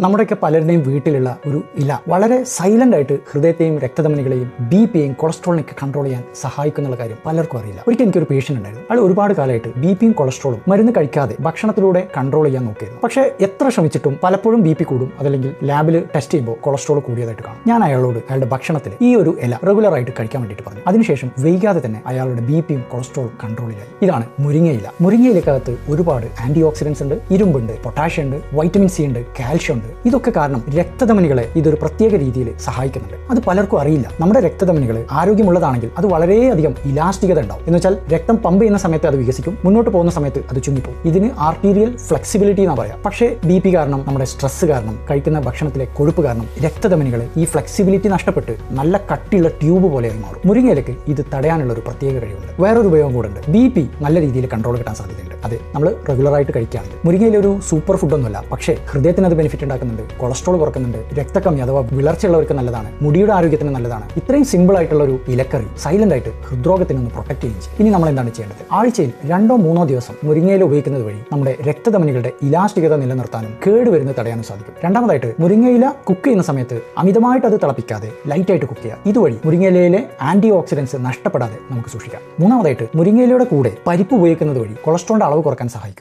നമ്മുടെയൊക്കെ പലരുടെയും വീട്ടിലുള്ള ഒരു ഇല വളരെ സൈലന്റ് ആയിട്ട് ഹൃദയത്തെയും രക്തധമനികളെയും ബിപിയെയും കൊളസ്ട്രോളിനെയൊക്കെ കൺട്രോൾ ചെയ്യാൻ സഹായിക്കുന്നുള്ള കാര്യം പലർക്കും അറിയില്ല. ഒരിക്കൽ എനിക്കൊരു പേഷ്യന്റ് ഉണ്ടായിരുന്നു. അയാൾ ഒരുപാട് കാലമായിട്ട് ബിപിയും കൊളസ്ട്രോളും മരുന്ന് കഴിക്കാതെ ഭക്ഷണത്തിലൂടെ കൺട്രോൾ ചെയ്യാൻ നോക്കിയിരുന്നു. പക്ഷേ എത്ര ശ്രമിച്ചിട്ടും പലപ്പോഴും ബിപി കൂടും, അതല്ലെങ്കിൽ ലാബിൽ ടെസ്റ്റ് ചെയ്യുമ്പോൾ കൊളസ്ട്രോൾ കൂടിയതായിട്ട് കാണും. ഞാൻ അയാളോട് അയാളുടെ ഭക്ഷണത്തിൽ ഈ ഒരു ഇല റെഗുലർ ആയിട്ട് കഴിക്കാൻ വേണ്ടിയിട്ട് പറഞ്ഞു. അതിനുശേഷം വൈകാതെ തന്നെ അയാളുടെ ബിപിയും കൊളസ്ട്രോളും കൺട്രോളിലായി. ഇതാണ് മുരിങ്ങയില. മുരിങ്ങയിലക്കകത്ത് ഒരുപാട് ആന്റി ഓക്സിഡൻസ് ഉണ്ട്, ഇരുമ്പുണ്ട്, പൊട്ടാഷ്യം ഉണ്ട്, വൈറ്റമിൻ സി ഉണ്ട്, കാൽഷ്യം ഉണ്ട്. ഇതൊക്കെ കാരണം രക്തധമനികളെ ഇതൊരു പ്രത്യേക രീതിയിൽ സഹായിക്കുന്നുണ്ട്. അത് പലർക്കും അറിയില്ല. നമ്മുടെ രക്തധമനികൾ ആരോഗ്യമുള്ളതാണെങ്കിൽ അത് വളരെയധികം ഇലാസ്റ്റികത ഉണ്ടാവും. എന്ന് വെച്ചാൽ രക്തം പമ്പ് ചെയ്യുന്ന സമയത്ത് അത് വികസിക്കും, മുന്നോട്ട് പോകുന്ന സമയത്ത് അത് ചുങ്ങിപ്പോകും. ഇതിന് ആർട്ടീരിയൽ ഫ്ലെക്സിബിലിറ്റി എന്നാ പറയാം. പക്ഷേ ബിപി കാരണം, നമ്മുടെ സ്ട്രെസ് കാരണം, കഴിക്കുന്ന ഭക്ഷണത്തിലെ കൊഴുപ്പ് കാരണം രക്തധമനികൾ ഈ ഫ്ലെക്സിബിലിറ്റി നഷ്ടപ്പെട്ട് നല്ല കട്ടിയുള്ള ട്യൂബ് പോലെയായി മാറും. മുരിങ്ങയിലക്ക് ഇത് തടയാനുള്ള ഒരു പ്രത്യേക കഴിവുണ്ട്. വേറൊരു ഉപയോഗം കൂടെ ഉണ്ട്. ബിപി നല്ല രീതിയിൽ കൺട്രോൾ കിട്ടാൻ സാധ്യതയുണ്ട്. അത് നമ്മൾ റെഗുലറായിട്ട് കഴിക്കുകയാണെങ്കിൽ. മുരിങ്ങയില ഒരു സൂപ്പർ ഫുഡൊന്നുമല്ല, പക്ഷേ ഹൃദയത്തിന് അത് ബെനിഫിറ്റ് ഉണ്ടാക്കുന്നുണ്ട്, കൊളസ്ട്രോൾ കുറക്കുന്നുണ്ട്, രക്തക്കമ്മി അഥവാ വിളർച്ചയുള്ളവർക്ക് നല്ലതാണ്, മുടിയുടെ ആരോഗ്യത്തിന് നല്ലതാണ്. ഇത്രയും സിമ്പിൾ ആയിട്ടുള്ള ഒരു ഇലക്കറി സൈലന്റ് ആയിട്ട് ഹൃദ്രോഗത്തിനെ ഒന്ന് പ്രൊട്ടക്ട് ചെയ്യുകയും ചെയ്യും. ഇനി നമ്മൾ എന്താണ് ചെയ്യേണ്ടത്? ആഴ്ചയിൽ 2-3 ദിവസം മുരിങ്ങയില ഉപയോഗിക്കുന്നത് വഴി നമ്മുടെ രക്തധമനികളുടെ ഇലാസ്റ്റികത നിലനിർത്താനും കേടുവരുന്നത് തടയാനും സാധിക്കും. രണ്ടാമതായിട്ട് മുരിങ്ങയില കുക്ക് ചെയ്യുന്ന സമയത്ത് അമിതമായിട്ട് അത് തിളപ്പിക്കാതെ ലൈറ്റായിട്ട് കുക്ക് ചെയ്യുക. ഇതുവഴി മുരിങ്ങയിലയിലെ ആന്റി ഓക്സിഡൻസ് നഷ്ടപ്പെടാതെ നമുക്ക് സൂക്ഷിക്കാം. മൂന്നാമതായിട്ട് മുരിങ്ങയിലയുടെ കൂടെ പരിപ്പ് ഉപയോഗിക്കുന്നത് വഴി കൊളസ്ട്രോളിന്റെ അളവ് കുറക്കാൻ സഹായിക്കും.